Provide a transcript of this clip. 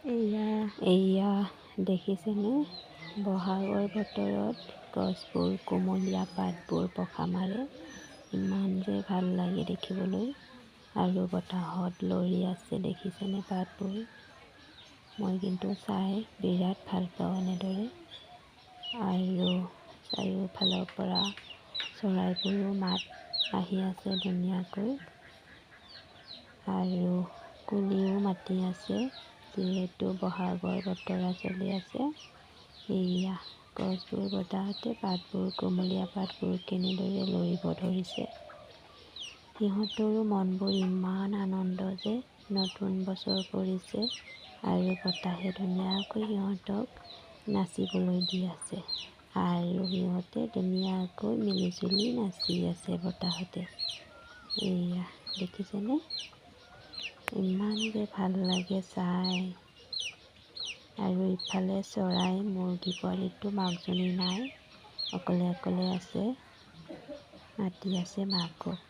এয়া দেখিছেনে, বহাগৰ বতৰত গছবোৰ কুমলীয়া পাতবোৰ পখা মাৰে। ইমান যে ভাল লাগে দেখিবলৈ, আৰু বতাহত লৰি আছে দেখিছেনে পাতবোৰ। মই কিন্তু চাই বিৰাট ভাল পাওঁ এনেদৰে। আৰু চাৰিওফালৰ পৰা চৰাইবোৰো মাত আহি আছে ধুনীয়াকৈ, আৰু কুলিও মাতি আছে, যিহেতু বহাগৰ বতৰা চলি আছে। এয়া গছবোৰ বতাহতে পাতবোৰ, কুমলীয়া পাতবোৰ কেনেদৰে লৰিব ধৰিছে। সিহঁতৰো মনবোৰ ইমান আনন্দ যে নতুন বছৰ পৰিছে, আৰু বতাহে ধুনীয়াকৈ সিহঁতক নাচিবলৈ দি আছে, আৰু সিহঁতে ধুনীয়াকৈ মিলিজুলি নাচি আছে বতাহতে। এয়া দেখিছেনে, ইমান যে ভাল লাগে চাই। আৰু ইফালে চৰাই মুৰ্গী পোৱালিটো মাকজনী নাই, অকলে অকলে আছে, মাতি আছে মাকক।